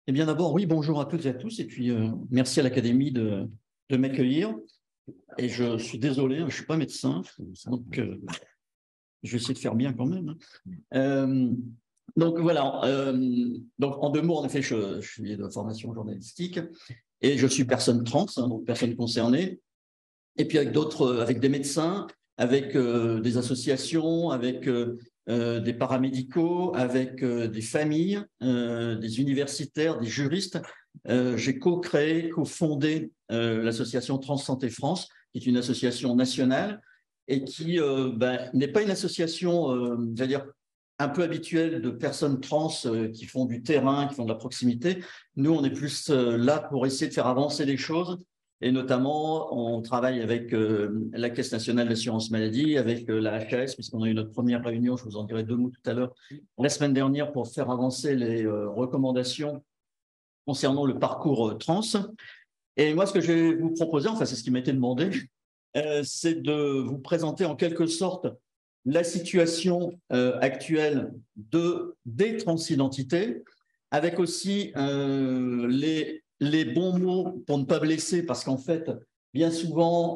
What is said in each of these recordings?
Eh bien, d'abord, oui, bonjour à toutes et à tous, et puis merci à l'Académie de m'accueillir. Et je suis désolé, je ne suis pas médecin, donc je vais essayer de faire bien quand même. Donc voilà, donc en 2 mots, en effet, je suis de formation journalistique et je suis personne trans, donc personne concernée. Et puis avec d'autres, avec des médecins, avec des associations, avec des paramédicaux, avec des familles, des universitaires, des juristes. J'ai co-créé, co-fondé l'association Trans Santé France, qui est une association nationale et qui n'est pas une association, j'allais dire, un peu habituelle de personnes trans qui font du terrain, qui font de la proximité. Nous, on est plus là pour essayer de faire avancer les choses. Et notamment, on travaille avec la Caisse nationale d'assurance maladie, avec la HAS, puisqu'on a eu notre première réunion, je vous en dirai 2 mots tout à l'heure, la semaine dernière, pour faire avancer les recommandations concernant le parcours trans. Et moi, ce que je vais vous proposer, enfin, c'est ce qui m'a été demandé, c'est de vous présenter en quelque sorte la situation actuelle des transidentités, avec aussi les bons mots pour ne pas blesser, parce qu'en fait, bien souvent,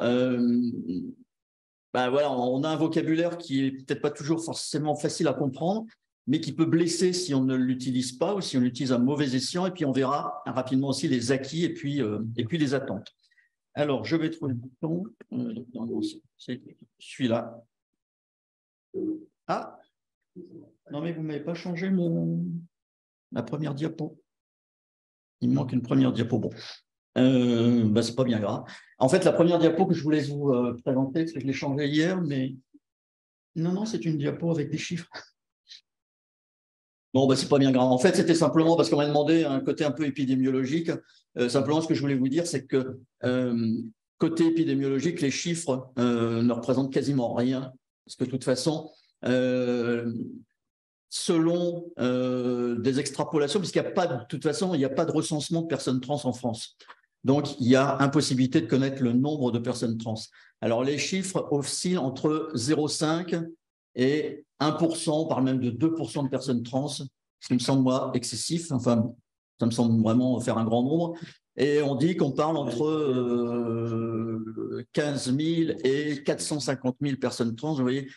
voilà, on a un vocabulaire qui est peut-être pas toujours forcément facile à comprendre, mais qui peut blesser si on ne l'utilise pas ou si on l'utilise à mauvais escient. Et puis, on verra rapidement aussi les acquis et puis les attentes. Alors, je vais trouver le bouton. C'est celui-là. Ah, non, mais vous ne m'avez pas changé ma première diapo. Il me manque une première diapo. Bon, c'est pas bien grave. En fait, la première diapo que je voulais vous présenter, parce que je l'ai changée hier, mais non, c'est une diapo avec des chiffres. Bon, c'est pas bien grave. En fait, c'était simplement parce qu'on m'a demandé un côté un peu épidémiologique. Simplement, ce que je voulais vous dire, c'est que côté épidémiologique, les chiffres ne représentent quasiment rien. Parce que de toute façon, selon des extrapolations, puisqu'il n'y a pas, de toute façon, il n'y a pas de recensement de personnes trans en France. Donc, il y a impossibilité de connaître le nombre de personnes trans. Alors, les chiffres oscillent entre 0,5 et 1%, on parle même de 2% de personnes trans, ce qui me semble, moi, excessif. Enfin, ça me semble vraiment faire un grand nombre. Et on dit qu'on parle entre 15 000 et 450 000 personnes trans. Vous voyez,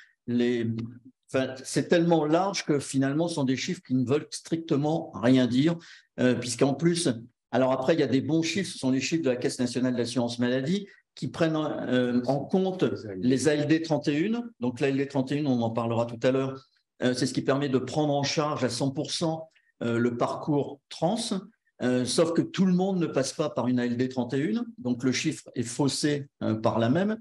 c'est tellement large que finalement, ce sont des chiffres qui ne veulent strictement rien dire, puisqu'en plus, alors après, il y a des bons chiffres, ce sont les chiffres de la Caisse nationale d'assurance maladie qui prennent en compte les ALD 31. Donc l'ALD 31, on en parlera tout à l'heure, c'est ce qui permet de prendre en charge à 100% le parcours trans, sauf que tout le monde ne passe pas par une ALD 31, donc le chiffre est faussé par là même.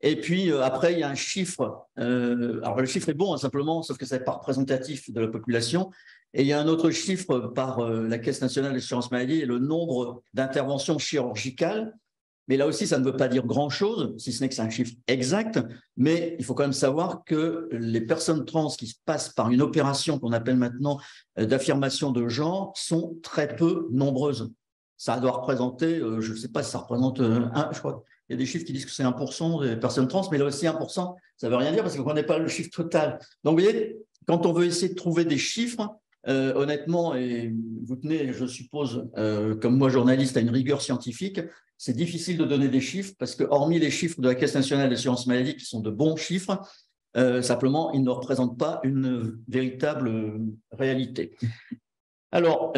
Et puis après, il y a un chiffre. Alors le chiffre est bon, simplement, sauf que ce n'est pas représentatif de la population. Et il y a un autre chiffre par la Caisse nationale d'assurance maladie, et le nombre d'interventions chirurgicales. Mais là aussi, ça ne veut pas dire grand-chose, si ce n'est que c'est un chiffre exact. Mais il faut quand même savoir que les personnes trans qui passent par une opération qu'on appelle maintenant d'affirmation de genre sont très peu nombreuses. Ça doit représenter, je ne sais pas si ça représente je crois. Il y a des chiffres qui disent que c'est 1% des personnes trans, mais là aussi 1%, ça ne veut rien dire parce qu'on ne connaît pas le chiffre total. Donc, vous voyez, quand on veut essayer de trouver des chiffres, honnêtement, et vous tenez, je suppose, comme moi, journaliste, à une rigueur scientifique, c'est difficile de donner des chiffres parce que, hormis les chiffres de la Caisse nationale d'assurance maladie, qui sont de bons chiffres, simplement, ils ne représentent pas une véritable réalité. Alors,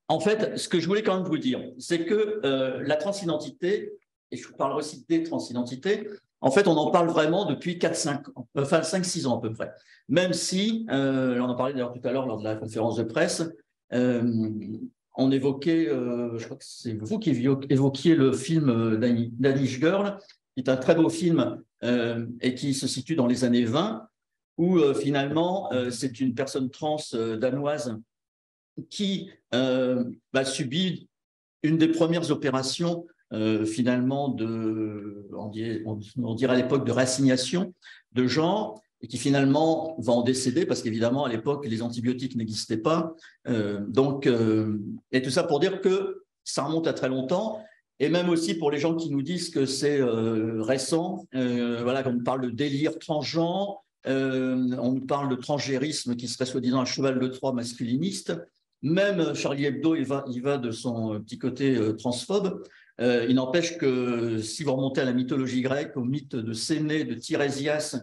en fait, ce que je voulais quand même vous dire, c'est que la transidentité, et je vous parle aussi des transidentités, en fait, on en parle vraiment depuis 4-5 ans, enfin 5-6 ans à peu près. Même si, on en parlait d'ailleurs tout à l'heure lors de la conférence de presse, on évoquait, je crois que c'est vous qui évoquiez le film Danish Girl, qui est un très beau film et qui se situe dans les années 20, où finalement, c'est une personne trans danoise qui subit une des premières opérations finalement on dirait à l'époque de réassignation de genre, et qui finalement va en décéder parce qu'évidemment à l'époque les antibiotiques n'existaient pas. Et tout ça pour dire que ça remonte à très longtemps. Et même aussi pour les gens qui nous disent que c'est récent, voilà, quand on parle de délire transgenre, On nous parle de transgérisme qui serait soi-disant un cheval de Troie masculiniste. Même Charlie Hebdo, il va de son petit côté transphobe. Il n'empêche que si vous remontez à la mythologie grecque, au mythe de Sénée, de Tirésias,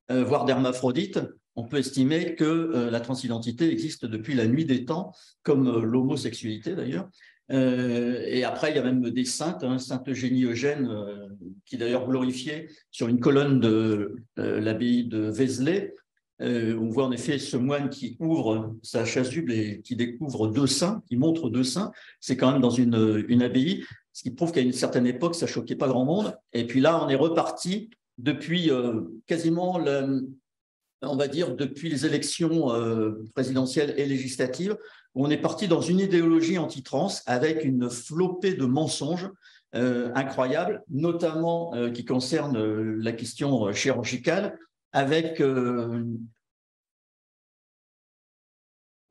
voire d'Hermaphrodite, on peut estimer que la transidentité existe depuis la nuit des temps, comme l'homosexualité d'ailleurs. Et après, il y a même des saintes, Sainte Eugénie Eugène, qui est d'ailleurs glorifiée sur une colonne de l'abbaye de Vézelay. On voit en effet ce moine qui ouvre sa chasuble et qui découvre deux seins, qui montre deux seins. C'est quand même dans une abbaye, ce qui prouve qu'à une certaine époque, ça choquait pas grand monde. Et puis là, on est reparti depuis quasiment, on va dire, depuis les élections présidentielles et législatives, où on est parti dans une idéologie anti-trans avec une flopée de mensonges incroyables, notamment qui concernent la question chirurgicale, avec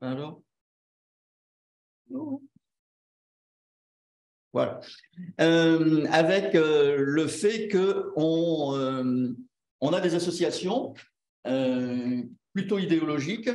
alors voilà, avec le fait qu'on on a des associations plutôt idéologiques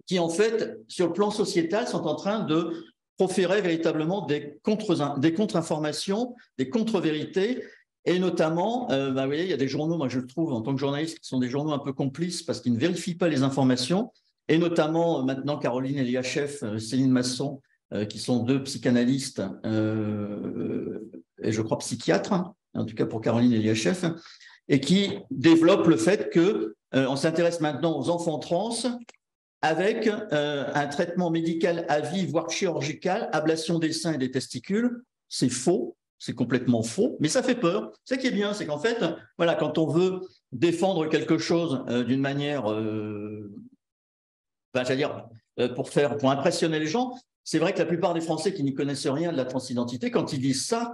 qui, en fait, sur le plan sociétal, sont en train de proférer véritablement des contre-informations, des contre-vérités. Et notamment, vous voyez, il y a des journaux, moi je le trouve en tant que journaliste, qui sont des journaux un peu complices parce qu'ils ne vérifient pas les informations. Et notamment, maintenant, Caroline Eliachef, Céline Masson, qui sont deux psychanalystes et je crois psychiatres, en tout cas pour Caroline Eliachef, et qui développent le fait qu'on s'intéresse maintenant aux enfants trans avec un traitement médical à vie, voire chirurgical, ablation des seins et des testicules. C'est faux. C'est complètement faux, mais ça fait peur. Ce qui est bien, c'est qu'en fait, voilà, quand on veut défendre quelque chose d'une manière, j'allais dire, pour impressionner les gens, c'est vrai que la plupart des Français qui n'y connaissent rien de la transidentité, quand ils disent ça,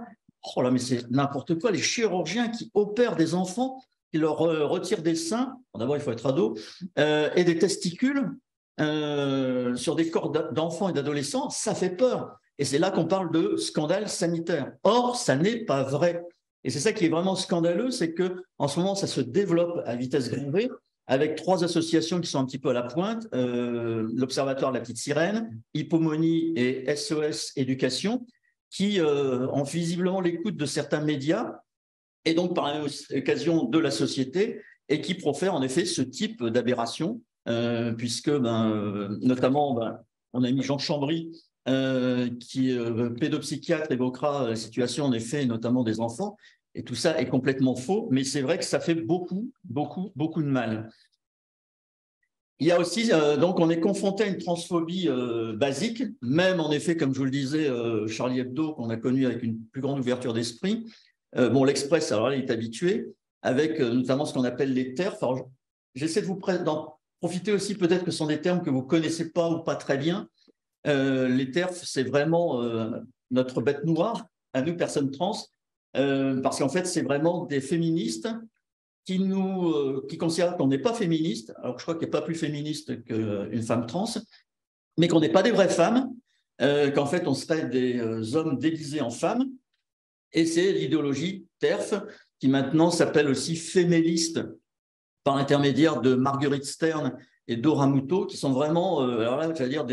oh là, mais c'est n'importe quoi. Les chirurgiens qui opèrent des enfants, qui leur retirent des seins, d'abord il faut être ado, et des testicules sur des corps d'enfants et d'adolescents, ça fait peur. Et c'est là qu'on parle de scandale sanitaire. Or, ça n'est pas vrai. Et c'est ça qui est vraiment scandaleux, c'est qu'en ce moment, ça se développe à vitesse grand V avec trois associations qui sont un petit peu à la pointe, l'Observatoire de la Petite Sirène, Hippomonie et SOS Éducation, qui ont visiblement l'écoute de certains médias et donc par la même occasion de la société et qui profèrent en effet ce type d'aberration, puisque notamment on a mis Jean Chambry, qui pédopsychiatre, évoquera la situation en effet notamment des enfants, et tout ça est complètement faux, mais c'est vrai que ça fait beaucoup de mal. Il y a aussi, donc on est confronté à une transphobie basique, même en effet, comme je vous le disais, Charlie Hebdo, qu'on a connu avec une plus grande ouverture d'esprit. Bon, l'Express, alors là, il est habitué, avec notamment ce qu'on appelle les TERF. Alors, j'essaie de vous d'en profiter aussi, peut-être que ce sont des termes que vous ne connaissez pas ou pas très bien. Les TERF, c'est vraiment notre bête noire, à nous, personnes trans, parce qu'en fait, c'est vraiment des féministes qui considèrent qu'on n'est pas féministe, alors que je crois qu'il n'y a pas plus féministe qu'une femme trans, mais qu'on n'est pas des vraies femmes, qu'en fait, on serait des hommes déguisés en femmes, et c'est l'idéologie TERF, qui maintenant s'appelle aussi féméliste, par l'intermédiaire de Marguerite Stern et Dora Muto, qui sont vraiment, alors là, j'allais dire,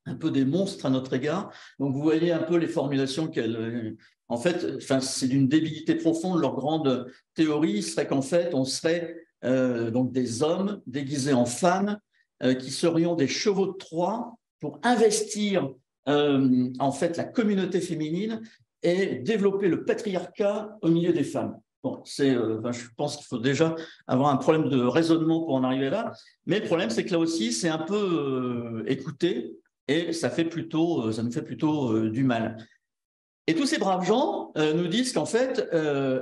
un peu des monstres à notre égard. Donc, vous voyez un peu les formulations qu'elles... En fait, c'est d'une débilité profonde. Leur grande théorie serait qu'en fait, on serait donc des hommes déguisés en femmes qui serions des chevaux de Troie pour investir en fait la communauté féminine et développer le patriarcat au milieu des femmes. Bon, je pense qu'il faut déjà avoir un problème de raisonnement pour en arriver là. Mais le problème, c'est que là aussi, c'est un peu écouté et ça nous fait plutôt du mal. Et tous ces braves gens nous disent qu'en fait,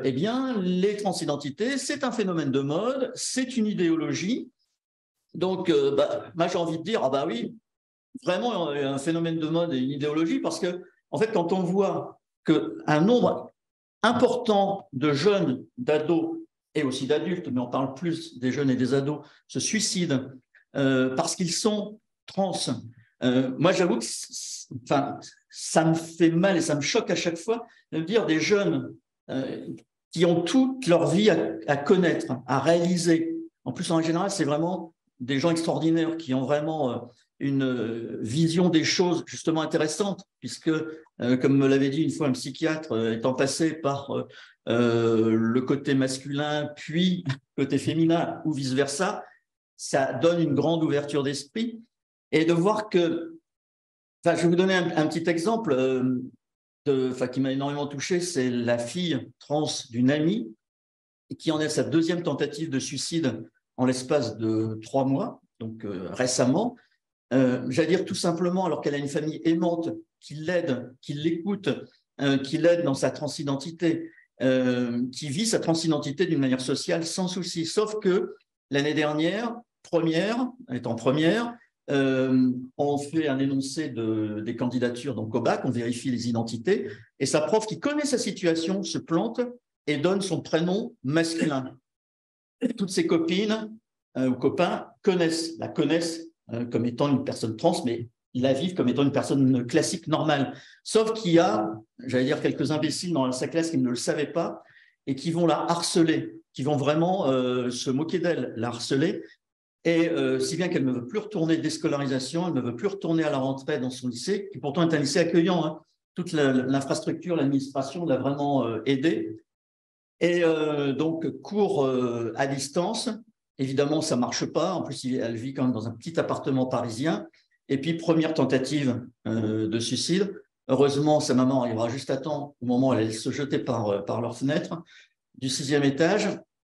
eh bien, les transidentités, c'est un phénomène de mode, c'est une idéologie. Donc, moi, j'ai envie de dire, ah bah oui, vraiment un phénomène de mode et une idéologie, parce que, en fait, quand on voit qu'un nombre important de jeunes, d'ados et aussi d'adultes, mais on parle plus des jeunes et des ados, se suicident parce qu'ils sont trans. Moi, j'avoue que ça me fait mal et ça me choque à chaque fois de me dire des jeunes qui ont toute leur vie à connaître, à réaliser, En plus, en général, c'est vraiment des gens extraordinaires qui ont vraiment une vision des choses justement intéressante, puisque, comme me l'avait dit une fois un psychiatre, étant passé par le côté masculin, puis le côté féminin, ou vice-versa, ça donne une grande ouverture d'esprit. Et de voir que, enfin, je vais vous donner un petit exemple qui m'a énormément touché, c'est la fille trans d'une amie qui en est à sa deuxième tentative de suicide en l'espace de 3 mois, donc récemment. J'allais dire tout simplement, alors qu'elle a une famille aimante qui l'aide, qui l'écoute, qui l'aide dans sa transidentité, qui vit sa transidentité d'une manière sociale sans souci. Sauf que l'année dernière, étant première, on fait un énoncé des candidatures donc au bac, on vérifie les identités, et sa prof qui connaît sa situation se plante et donne son prénom masculin. Toutes ses copines ou copains la connaissent comme étant une personne trans, mais ils la vivent comme étant une personne classique, normale. Sauf qu'il y a, j'allais dire, quelques imbéciles dans sa classe qui ne le savaient pas et qui vont la harceler, qui vont vraiment se moquer d'elle, la harceler. Et si bien qu'elle ne veut plus retourner déscolarisation, elle ne veut plus retourner à la rentrée dans son lycée, qui pourtant est un lycée accueillant. Hein. Toute l'infrastructure, l'administration l'a vraiment aidée. Et donc, cours à distance. Évidemment, ça ne marche pas. En plus, elle vit quand même dans un petit appartement parisien. Et puis, première tentative de suicide. Heureusement, sa maman arrivera juste à temps au moment où elle allait se jeter par leur fenêtre du 6e étage.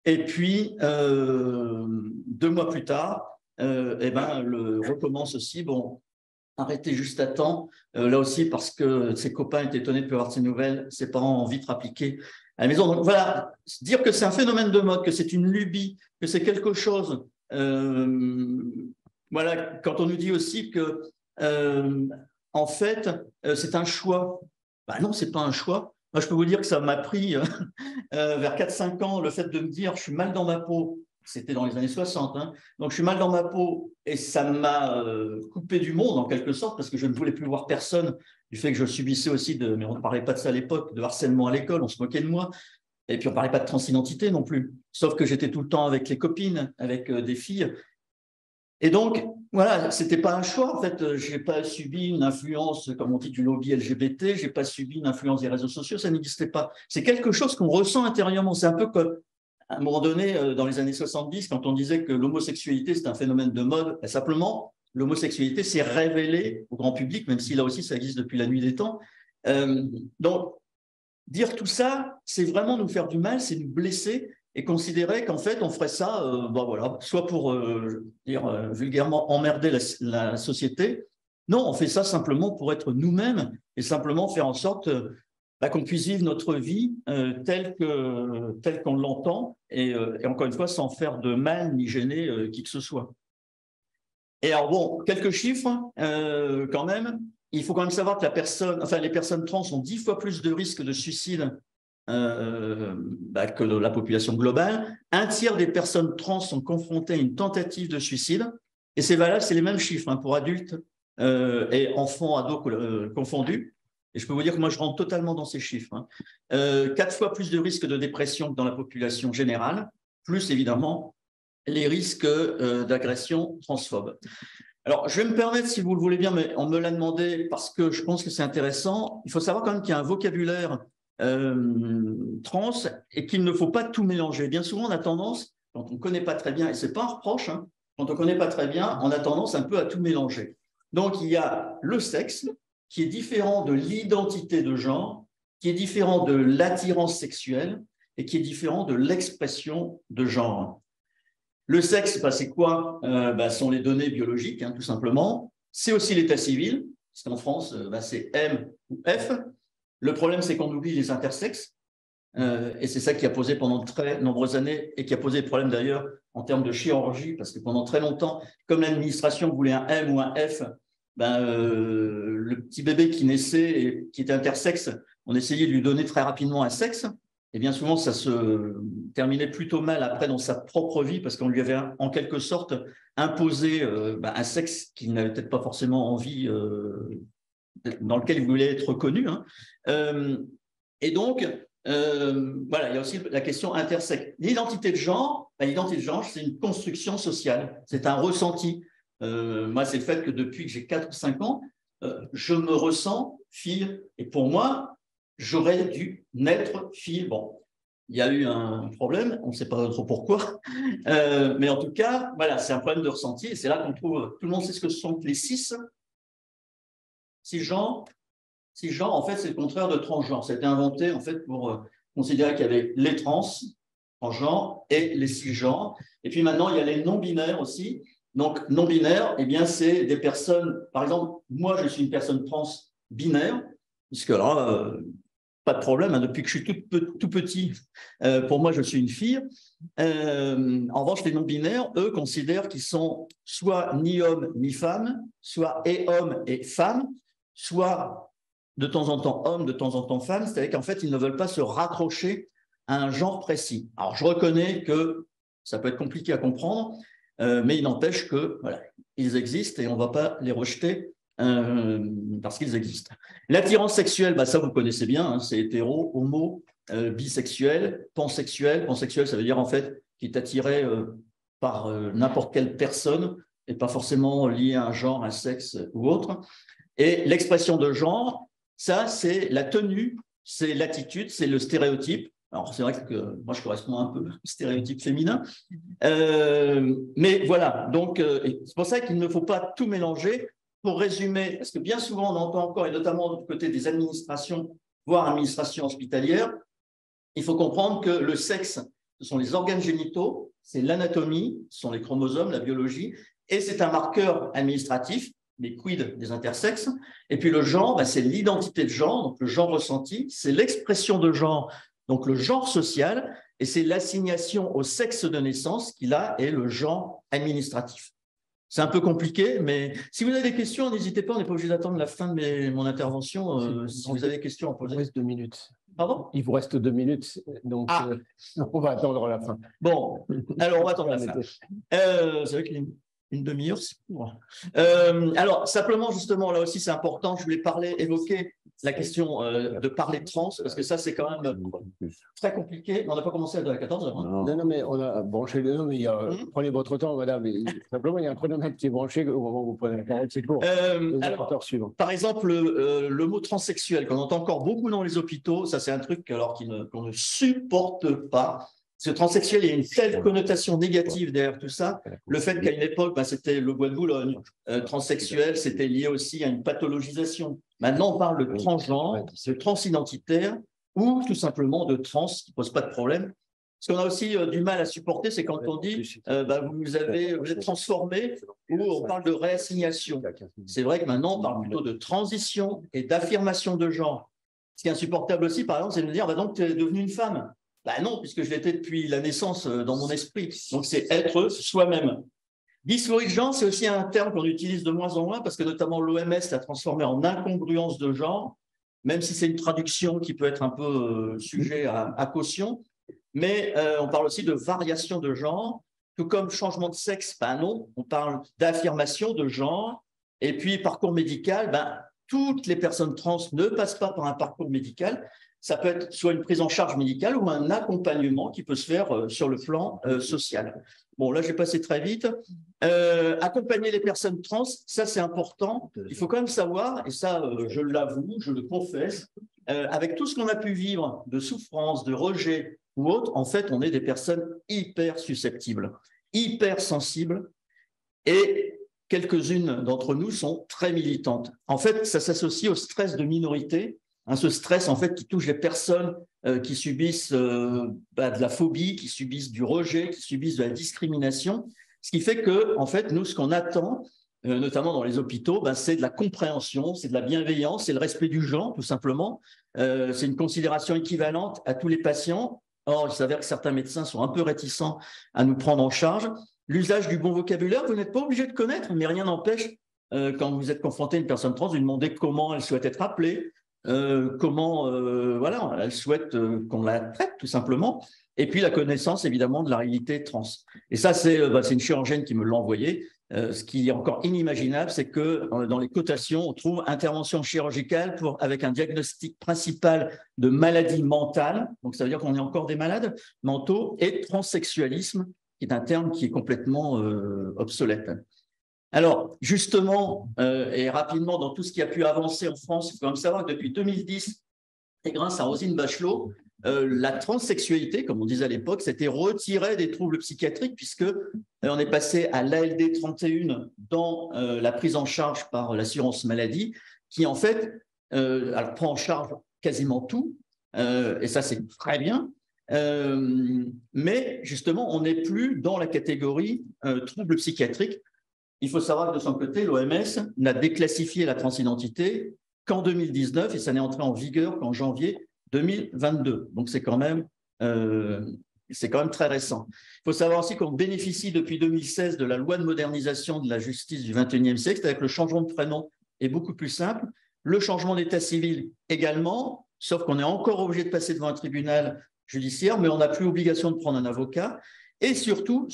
Et puis, 2 mois plus tard, le recommence aussi. Bon, arrêté juste à temps. Là aussi, parce que ses copains étaient étonnés de ne avoir de ses nouvelles, ses parents ont vite rappliqué à la maison. Donc voilà, dire que c'est un phénomène de mode, que c'est une lubie, que c'est quelque chose. Voilà, quand on nous dit aussi que, en fait, c'est un choix. Ben non, c'est pas un choix. Moi, je peux vous dire que ça m'a pris vers 4-5 ans, le fait de me dire je suis mal dans ma peau. C'était dans les années 60. Hein. Donc, je suis mal dans ma peau et ça m'a coupé du monde en quelque sorte parce que je ne voulais plus voir personne du fait que je subissais aussi, mais on ne parlait pas de ça à l'époque, de harcèlement à l'école, on se moquait de moi. Et puis, on ne parlait pas de transidentité non plus. Sauf que j'étais tout le temps avec les copines, avec des filles. Et donc, voilà, ce n'était pas un choix. En fait, je n'ai pas subi une influence, comme on dit, du lobby LGBT, je n'ai pas subi une influence des réseaux sociaux, ça n'existait pas. C'est quelque chose qu'on ressent intérieurement. C'est un peu comme, à un moment donné, dans les années 70, quand on disait que l'homosexualité, c'est un phénomène de mode, simplement, l'homosexualité s'est révélée au grand public, même si là aussi, ça existe depuis la nuit des temps. Donc, dire tout ça, c'est vraiment nous faire du mal, c'est nous blesser et considérer qu'en fait, on ferait ça voilà, soit pour, vulgairement, emmerder la société. Non, on fait ça simplement pour être nous-mêmes et simplement faire en sorte qu'on puisse vivre notre vie telle qu'on l'entend et encore une fois, sans faire de mal ni gêner qui que ce soit. Et alors bon, quelques chiffres quand même. Il faut quand même savoir que les personnes trans ont 10 fois plus de risques de suicide que la population globale. Un tiers des personnes trans sont confrontées à une tentative de suicide. Et c'est valable, c'est les mêmes chiffres pour adultes et enfants, ados confondus. Et je peux vous dire que moi, je rentre totalement dans ces chiffres. 4 fois plus de risques de dépression que dans la population générale, plus évidemment les risques d'agression transphobe. Alors, je vais me permettre, si vous le voulez bien, mais on me l'a demandé parce que je pense que c'est intéressant. Il faut savoir quand même qu'il y a un vocabulaire trans et qu'il ne faut pas tout mélanger. Bien souvent, on a tendance, quand on ne connaît pas très bien, et ce n'est pas un reproche, hein, quand on ne connaît pas très bien, on a tendance un peu à tout mélanger. Donc, il y a le sexe qui est différent de l'identité de genre, qui est différent de l'attirance sexuelle et qui est différent de l'expression de genre. Le sexe, c'est quoi? Sont les données biologiques, hein, tout simplement. C'est aussi l'état civil, puisqu'en France, c'est M ou F. Le problème, c'est qu'on oublie les intersexes, et c'est ça qui a posé pendant de très nombreuses années, et qui a posé problème d'ailleurs en termes de chirurgie, parce que pendant très longtemps, comme l'administration voulait un M ou un F, le petit bébé qui naissait et qui était intersexe, on essayait de lui donner très rapidement un sexe, et bien souvent, ça se terminait plutôt mal après dans sa propre vie parce qu'on lui avait en quelque sorte imposé un sexe qu'il n'avait peut-être pas forcément envie, dans lequel il voulait être reconnu. Hein. Et donc, Voilà, il y a aussi la question intersexe. L'identité de genre, c'est une construction sociale, c'est un ressenti. Moi, c'est le fait que depuis que j'ai 4 ou 5 ans, je me ressens fille. Et pour moi, j'aurais dû naître fille. Bon, il y a eu un problème, on ne sait pas trop pourquoi, mais en tout cas, voilà, c'est un problème de ressenti. Et c'est là qu'on trouve, tout le monde sait ce que sont les cisgenres. Cisgenre, en fait, c'est le contraire de transgenre. C'était inventé, en fait, pour considérer qu'il y avait les transgenres, et les cisgenres. Et puis maintenant, il y a les non-binaires aussi. Donc, non-binaires, eh bien, c'est des personnes, par exemple, moi, je suis une personne trans binaire, puisque là, pas de problème, hein, depuis que je suis tout petit, pour moi, je suis une fille. En revanche, les non-binaires, eux, considèrent qu'ils sont soit ni homme ni femme, soit et homme et femme, soit de temps en temps homme, de temps en temps femme, c'est-à-dire qu'en fait, ils ne veulent pas se raccrocher à un genre précis. Alors, je reconnais que ça peut être compliqué à comprendre, mais il n'empêche que voilà, ils existent et on ne va pas les rejeter parce qu'ils existent. L'attirance sexuelle, bah, ça vous connaissez bien, hein, c'est hétéro, homo, bisexuel, pansexuel. Pansexuel, ça veut dire en fait qu'il est attiré par n'importe quelle personne et pas forcément lié à un genre, un sexe ou autre. Et l'expression de genre, ça, c'est la tenue, c'est l'attitude, c'est le stéréotype. Alors, c'est vrai que moi, je corresponds un peu au stéréotype féminin. Mais voilà, donc c'est pour ça qu'il ne faut pas tout mélanger. Pour résumer, parce que bien souvent, on entend encore, et notamment du côté des administrations, voire administrations hospitalières, il faut comprendre que le sexe, ce sont les organes génitaux, c'est l'anatomie, ce sont les chromosomes, la biologie, et c'est un marqueur administratif, mais quid des intersexes. Et puis le genre, bah, c'est l'identité de genre, donc le genre ressenti, c'est l'expression de genre, donc le genre social, et c'est l'assignation au sexe de naissance qui, là, est le genre administratif. C'est un peu compliqué, mais si vous avez des questions, n'hésitez pas, on n'est pas obligé d'attendre la fin de mon intervention. Si vous avez des questions à poser. Il vous reste 2 minutes. Pardon ? Il vous reste 2 minutes, donc on va attendre la fin. Bon, alors on va attendre la fin. C'est vrai qu'il une demi-heure, c'est court. Alors, simplement, justement, là aussi, c'est important, je voulais évoquer la question de parler trans, parce que ça, c'est quand même très compliqué. On n'a pas commencé à 14 heures. Hein. Non, mais on a branché les deux, mais prenez votre temps, madame. Simplement, il y a un chronomètre qui est branché au moment où vous prenez la parole, c'est court. Alors, par exemple, le mot transsexuel, qu'on entend encore beaucoup dans les hôpitaux, ça, c'est un truc qu'on ne supporte pas. Ce transsexuel, il y a une telle connotation négative derrière tout ça. Le fait qu'à une époque, c'était le bois de Boulogne. Transsexuel, c'était lié aussi à une pathologisation. Maintenant, on parle de transgenre, de transidentitaire, ou tout simplement de trans, qui ne pose pas de problème. Ce qu'on a aussi du mal à supporter, c'est quand on dit vous êtes transformé, ou on parle de réassignation. C'est vrai que maintenant, on parle plutôt de transition et d'affirmation de genre. Ce qui est insupportable aussi, par exemple, c'est de me dire donc tu es devenue une femme. Non, puisque je l'étais depuis la naissance dans mon esprit. Donc, c'est être soi-même. Dysphorie de genre, c'est aussi un terme qu'on utilise de moins en moins parce que notamment l'OMS l'a transformé en incongruence de genre, même si c'est une traduction qui peut être un peu sujet à caution. Mais on parle aussi de variation de genre, tout comme changement de sexe, non, on parle d'affirmation de genre. Et puis, parcours médical, toutes les personnes trans ne passent pas par un parcours médical. Ça peut être soit une prise en charge médicale ou un accompagnement qui peut se faire sur le plan social. Bon, là, je vais passer très vite. Accompagner les personnes trans, ça, c'est important. Il faut quand même savoir, et ça, je l'avoue, je le confesse, avec tout ce qu'on a pu vivre de souffrance, de rejet ou autre, en fait, on est des personnes hyper susceptibles, hyper sensibles, et quelques-unes d'entre nous sont très militantes. En fait, ça s'associe au stress de minorité, ce stress en fait qui touche les personnes qui subissent de la phobie, qui subissent du rejet, qui subissent de la discrimination, ce qui fait que en fait nous ce qu'on attend, notamment dans les hôpitaux, c'est de la compréhension, c'est de la bienveillance, c'est le respect du genre tout simplement. C'est une considération équivalente à tous les patients. Or, il s'avère que certains médecins sont un peu réticents à nous prendre en charge. L'usage du bon vocabulaire, vous n'êtes pas obligé de connaître, mais rien n'empêche quand vous êtes confronté à une personne trans de lui demander comment elle souhaite être appelée. Comment voilà, elle souhaite qu'on la traite tout simplement, et puis la connaissance évidemment de la réalité trans. Et ça, c'est une chirurgienne qui me l'a envoyé, Ce qui est encore inimaginable, c'est que dans les cotations, on trouve intervention chirurgicale avec un diagnostic principal de maladie mentale, donc ça veut dire qu'on est encore des malades mentaux, et transsexualisme, qui est un terme qui est complètement obsolète. Alors, justement, et rapidement, dans tout ce qui a pu avancer en France, il faut quand même savoir que depuis 2010, et grâce à Roselyne Bachelot, la transsexualité, comme on disait à l'époque, s'était retirée des troubles psychiatriques puisque on est passé à l'ALD 31 dans la prise en charge par l'assurance maladie, qui en fait alors, prend en charge quasiment tout, et ça c'est très bien, mais justement on n'est plus dans la catégorie troubles psychiatriques. Il faut savoir que de son côté, l'OMS n'a déclassifié la transidentité qu'en 2019 et ça n'est entré en vigueur qu'en janvier 2022. Donc, c'est quand même très récent. Il faut savoir aussi qu'on bénéficie depuis 2016 de la loi de modernisation de la justice du XXIe siècle, c'est-à-dire que le changement de prénom est beaucoup plus simple. Le changement d'état civil également, sauf qu'on est encore obligé de passer devant un tribunal judiciaire, mais on n'a plus obligation de prendre un avocat. Et surtout,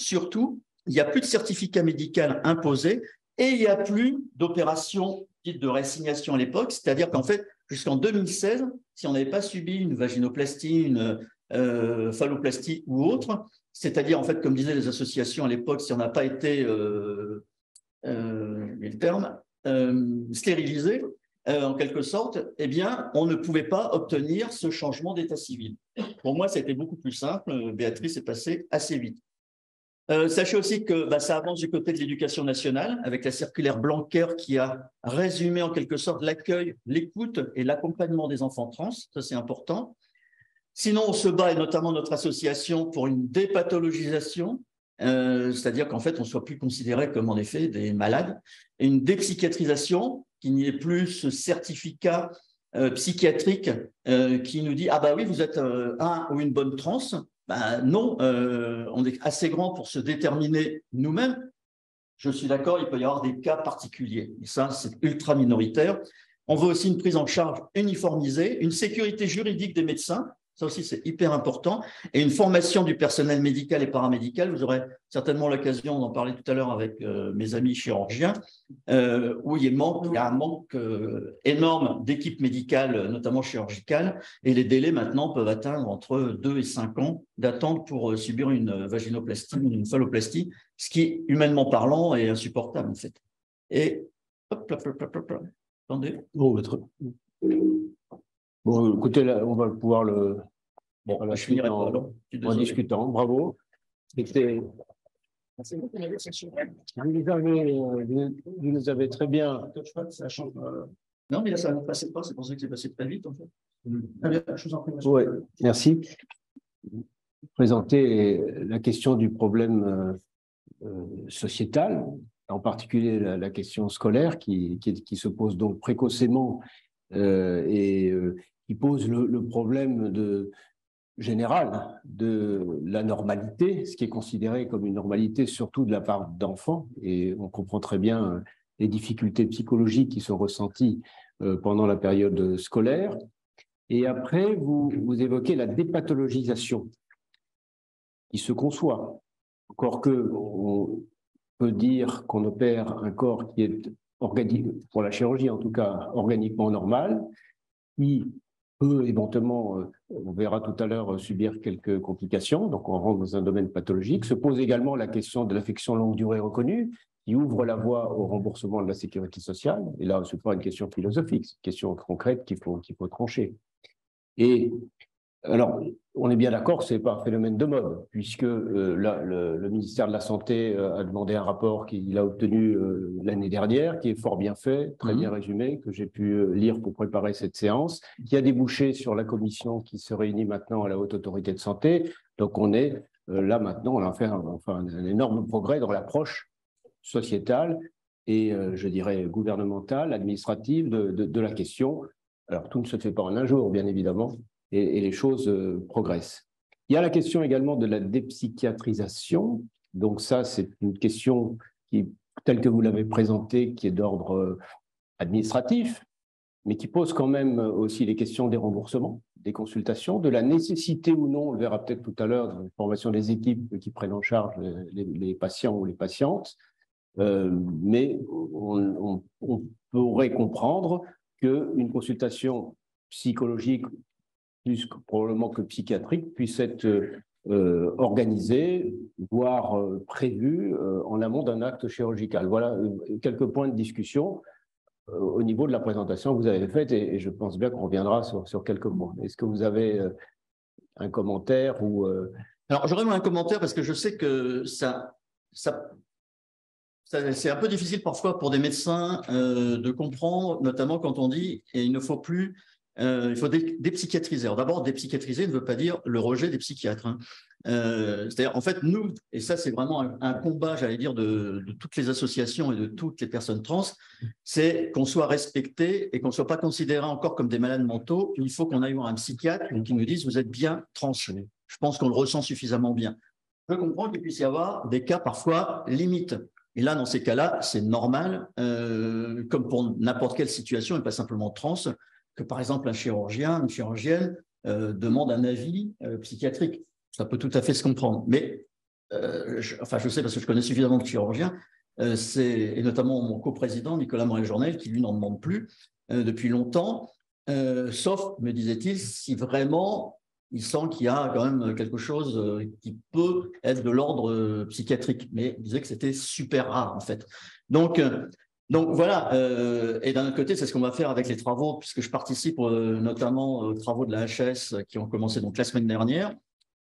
il n'y a plus de certificat médical imposé et il n'y a plus d'opération dite de réassignation à l'époque, c'est-à-dire qu'en fait, jusqu'en 2016, si on n'avait pas subi une vaginoplastie, une phalloplastie ou autre, c'est-à-dire en fait, comme disaient les associations à l'époque, si on n'a pas été stérilisé, en quelque sorte, eh bien, on ne pouvait pas obtenir ce changement d'état civil. Pour moi, c'était beaucoup plus simple. Béatrice est passée assez vite. Sachez aussi que ça avance du côté de l'éducation nationale avec la circulaire Blanquer qui a résumé en quelque sorte l'accueil, l'écoute et l'accompagnement des enfants trans. Ça, c'est important. Sinon, on se bat, et notamment notre association, pour une dépathologisation, c'est-à-dire qu'en fait, on ne soit plus considéré comme en effet des malades, et une dépsychiatrisation, qu'il n'y ait plus ce certificat psychiatrique qui nous dit « Ah bah oui, vous êtes un ou une bonne trans ». Non, on est assez grand pour se déterminer nous-mêmes. Je suis d'accord, il peut y avoir des cas particuliers. Et ça, c'est ultra minoritaire. On veut aussi une prise en charge uniformisée, une sécurité juridique des médecins. Ça aussi, c'est hyper important. Et une formation du personnel médical et paramédical. Vous aurez certainement l'occasion d'en parler tout à l'heure avec mes amis chirurgiens, où il y a un manque énorme d'équipes médicales, notamment chirurgicales. Et les délais maintenant peuvent atteindre entre 2 et 5 ans d'attente pour subir une vaginoplastie ou une phalloplastie, ce qui, humainement parlant, est insupportable en fait. Et attendez. Bon, écoutez, là, on va pouvoir le. Bon, je finirai pas alors. En discutant. Bravo. Vous nous avez très bien. Non, mais là, ça ne passait pas. C'est pour ça que c'est passé très vite, en fait. Oui, merci. Présenter la question du problème sociétal, en particulier la question scolaire qui se pose donc précocement et qui pose le problème général de la normalité, ce qui est considéré comme une normalité surtout de la part d'enfants, et on comprend très bien les difficultés psychologiques qui sont ressenties pendant la période scolaire. Et après, vous évoquez la dépathologisation qui se conçoit, encore que on peut dire qu'on opère un corps qui est organique, pour la chirurgie en tout cas, organiquement normal, qui peut éventuellement, on verra tout à l'heure, subir quelques complications, donc on rentre dans un domaine pathologique. Se pose également la question de l'affection longue durée reconnue, qui ouvre la voie au remboursement de la sécurité sociale. Et là, ce n'est pas une question philosophique, c'est une question concrète qu'il faut trancher. Et alors, on est bien d'accord, ce n'est pas un phénomène de mode, puisque le ministère de la Santé a demandé un rapport qu'il a obtenu l'année dernière, qui est fort bien fait, très bien résumé, que j'ai pu lire pour préparer cette séance, qui a débouché sur la commission qui se réunit maintenant à la Haute Autorité de Santé. Donc, on est là maintenant, on a fait un énorme progrès dans l'approche sociétale et, je dirais, gouvernementale, administrative de la question. Alors, tout ne se fait pas en un jour, bien évidemment, et les choses progressent. Il y a la question également de la dépsychiatrisation. Donc ça, c'est une question qui, telle que vous l'avez présentée, qui est d'ordre administratif, mais qui pose quand même aussi les questions des remboursements, des consultations, de la nécessité ou non, on le verra peut-être tout à l'heure, dans la formation des équipes qui prennent en charge les patients ou les patientes, mais on pourrait comprendre qu'une consultation psychologique, plus probablement que psychiatrique, puisse être organisée, voire prévue en amont d'un acte chirurgical. Voilà quelques points de discussion au niveau de la présentation que vous avez faite, et je pense bien qu'on reviendra sur quelques points. Est-ce que vous avez un commentaire ou Alors, j'aurais un commentaire parce que je sais que c'est un peu difficile parfois pour des médecins de comprendre, notamment quand on dit et il ne faut plus, il faut dépsychiatriser. Alors d'abord, dépsychiatriser ne veut pas dire le rejet des psychiatres. Hein. C'est-à-dire, en fait, nous, et ça c'est vraiment un combat, j'allais dire, de toutes les associations et de toutes les personnes trans, c'est qu'on soit respecté et qu'on ne soit pas considéré encore comme des malades mentaux. Il faut qu'on aille voir un psychiatre qui nous dise vous êtes bien trans. Je pense qu'on le ressent suffisamment bien. Je comprends qu'il puisse y avoir des cas parfois limites. Et là, dans ces cas-là, c'est normal, comme pour n'importe quelle situation, et pas simplement trans, que par exemple un chirurgien, une chirurgienne demande un avis psychiatrique. Ça peut tout à fait se comprendre. Mais, je sais parce que je connais suffisamment de chirurgiens, et notamment mon coprésident, Nicolas Morel-Journel, qui lui n'en demande plus depuis longtemps, sauf, me disait-il, si vraiment il sent qu'il y a quand même quelque chose qui peut être de l'ordre psychiatrique. Mais il disait que c'était super rare, en fait. Donc voilà, et d'un autre côté, c'est ce qu'on va faire avec les travaux, puisque je participe notamment aux travaux de la HS qui ont commencé donc la semaine dernière.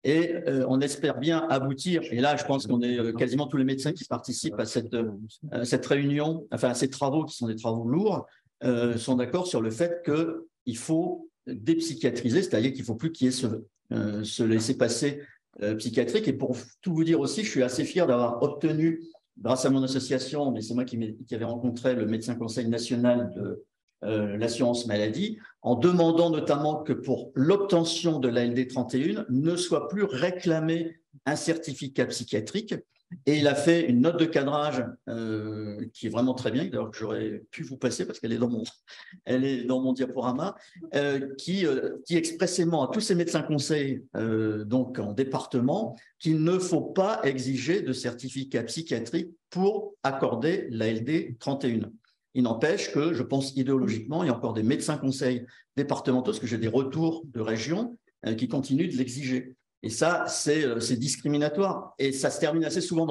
Et on espère bien aboutir, et là je pense qu'on est quasiment tous les médecins qui participent à cette réunion, enfin à ces travaux qui sont des travaux lourds, sont d'accord sur le fait qu'il faut dépsychiatriser, c'est-à-dire qu'il ne faut plus qu'il y ait ce laisser-passer psychiatrique. Et pour tout vous dire aussi, je suis assez fier d'avoir obtenu, grâce à mon association, mais c'est moi qui avais rencontré le médecin conseil national de l'assurance maladie, en demandant notamment que pour l'obtention de l'ALD 31 ne soit plus réclamé un certificat psychiatrique. Et il a fait une note de cadrage qui est vraiment très bien, d'ailleurs que j'aurais pu vous passer parce qu'elle est dans mon diaporama, qui dit expressément à tous ces médecins conseils, donc en département, qu'il ne faut pas exiger de certificat psychiatrique pour accorder l'ALD 31. Il n'empêche que, je pense idéologiquement, il y a encore des médecins conseils départementaux, parce que j'ai des retours de régions qui continuent de l'exiger. Et ça, c'est discriminatoire. Et ça se termine assez souvent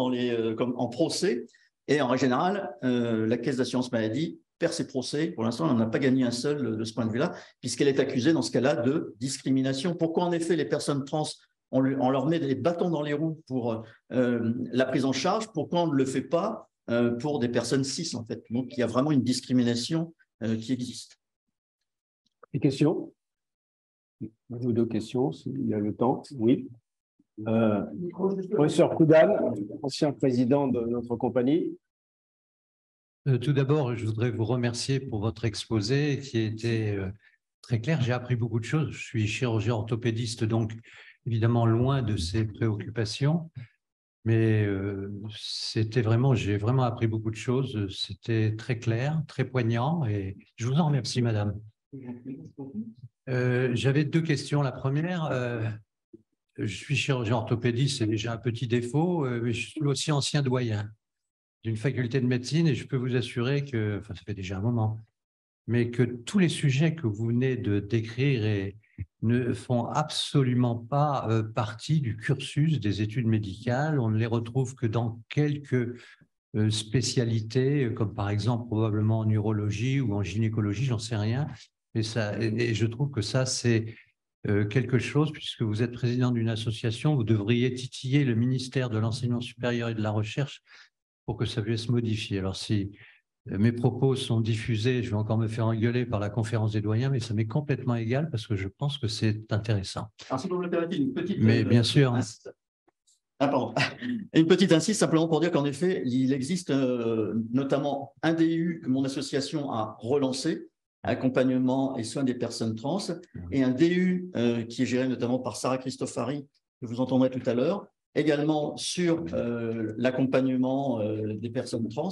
comme en procès. Et en général, la Caisse d'assurance maladie perd ses procès. Pour l'instant, on n'a pas gagné un seul de ce point de vue-là, puisqu'elle est accusée dans ce cas-là de discrimination. Pourquoi, en effet, les personnes trans, on leur met des bâtons dans les roues pour la prise en charge? Pourquoi on ne le fait pas pour des personnes cis, en fait? Donc, il y a vraiment une discrimination qui existe. Des questions? Une ou deux questions, s'il y a le temps. Oui. Professeur Koudal, ancien président de notre compagnie. Tout d'abord, je voudrais vous remercier pour votre exposé qui était très clair. J'ai appris beaucoup de choses. Je suis chirurgien orthopédiste, donc évidemment loin de ces préoccupations. Mais j'ai vraiment appris beaucoup de choses. C'était très clair, très poignant et je vous en remercie, madame. J'avais deux questions. La première, je suis chirurgien orthopédiste, c'est déjà un petit défaut, mais je suis aussi ancien doyen d'une faculté de médecine et je peux vous assurer que, enfin ça fait déjà un moment, mais que tous les sujets que vous venez de décrire ne font absolument pas partie du cursus des études médicales. On ne les retrouve que dans quelques spécialités, comme par exemple probablement en urologie ou en gynécologie, j'en sais rien. Et je trouve que ça, c'est quelque chose, puisque vous êtes président d'une association, vous devriez titiller le ministère de l'Enseignement supérieur et de la Recherche pour que ça puisse se modifier. Alors si mes propos sont diffusés, je vais encore me faire engueuler par la conférence des doyens, mais ça m'est complètement égal parce que je pense que c'est intéressant. Alors, si vous me permettez une petite… Mais bien sûr. Pardon. Une petite insiste simplement pour dire qu'en effet, il existe notamment un DU que mon association a relancé, accompagnement et soins des personnes trans, et un DU qui est géré notamment par Sarah Cristofari, que vous entendrez tout à l'heure, également sur l'accompagnement des personnes trans.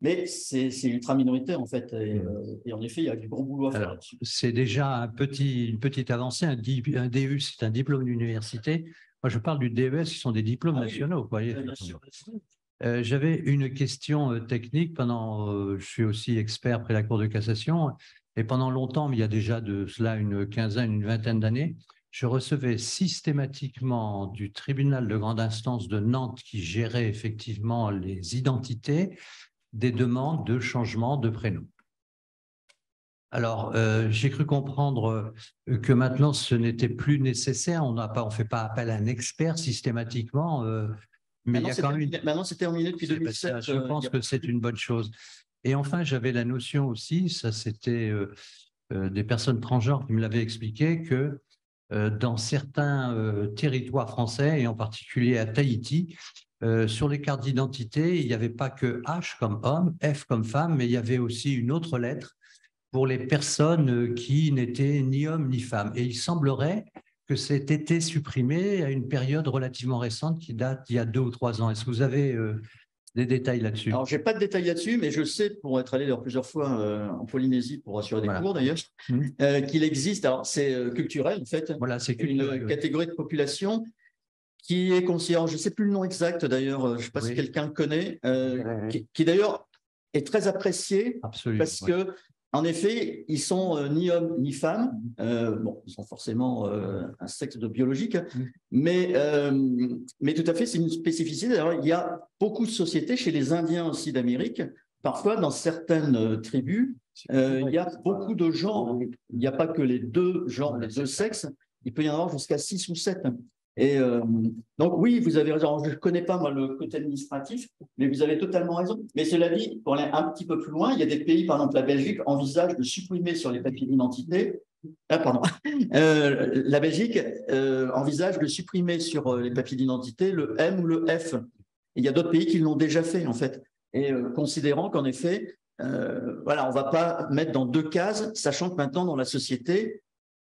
Mais c'est ultra minoritaire, en fait. Et en effet, il y a du gros boulot à faire là-dessus. C'est déjà une petite avancée. Un DU, c'est un diplôme d'université. Moi, je parle du DES, qui sont des diplômes nationaux. Vous voyez. J'avais une question technique. Je suis aussi expert près la Cour de cassation, et pendant longtemps, mais il y a déjà de cela une quinzaine, une vingtaine d'années, je recevais systématiquement du tribunal de grande instance de Nantes, qui gérait effectivement les identités, des demandes de changement de prénom. Alors, j'ai cru comprendre que maintenant, ce n'était plus nécessaire. On ne fait pas appel à un expert systématiquement, mais il y a quand même... Maintenant, c'est terminé depuis 2007. Je pense que c'est une bonne chose. Et enfin, j'avais la notion aussi, ça c'était des personnes transgenres qui me l'avaient expliqué, que dans certains territoires français, et en particulier à Tahiti, sur les cartes d'identité, il n'y avait pas que H comme homme, F comme femme, mais il y avait aussi une autre lettre pour les personnes qui n'étaient ni hommes ni femmes. Et il semblerait que cet été supprimé à une période relativement récente qui date d'il y a 2 ou 3 ans. Est-ce que vous avez des détails là-dessus? Alors, je n'ai pas de détails là-dessus, mais je sais, pour être allé d'ailleurs plusieurs fois en Polynésie pour assurer des cours d'ailleurs, qu'il existe, alors c'est culturel en fait, voilà, c'est une catégorie de population qui est considérée, je ne sais plus le nom exact d'ailleurs, je ne sais pas si quelqu'un le connaît, qui d'ailleurs est très appréciée. Absolument, parce que en effet, ils sont ni hommes ni femmes. Bon, ils sont forcément un sexe de biologique, mais tout à fait, c'est une spécificité. D'ailleurs, il y a beaucoup de sociétés chez les Indiens aussi d'Amérique. Parfois, dans certaines tribus, il y a beaucoup de genres. Il n'y a pas que les deux genres, les deux sexes. Il peut y en avoir jusqu'à 6 ou 7. Et donc oui, vous avez raison. Je ne connais pas moi le côté administratif, mais vous avez totalement raison. Mais cela dit, pour aller un petit peu plus loin, il y a des pays, par exemple la Belgique, envisage de supprimer sur les papiers d'identité. La Belgique envisage de supprimer sur les papiers d'identité le M ou le F. Et il y a d'autres pays qui l'ont déjà fait en fait. Et considérant qu'en effet, voilà, on ne va pas mettre dans 2 cases, sachant que maintenant dans la société,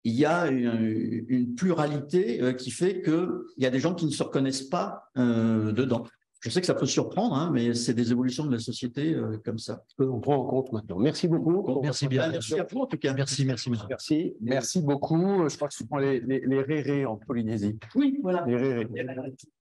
il y a une pluralité qui fait qu'il y a des gens qui ne se reconnaissent pas dedans. Je sais que ça peut surprendre, hein, mais c'est des évolutions de la société comme ça. On prend en compte maintenant. Merci beaucoup. Merci bien. Merci à vous en tout cas. Merci. Merci beaucoup. Je crois que ce sont les rérés en Polynésie. Oui, voilà. Les rérés.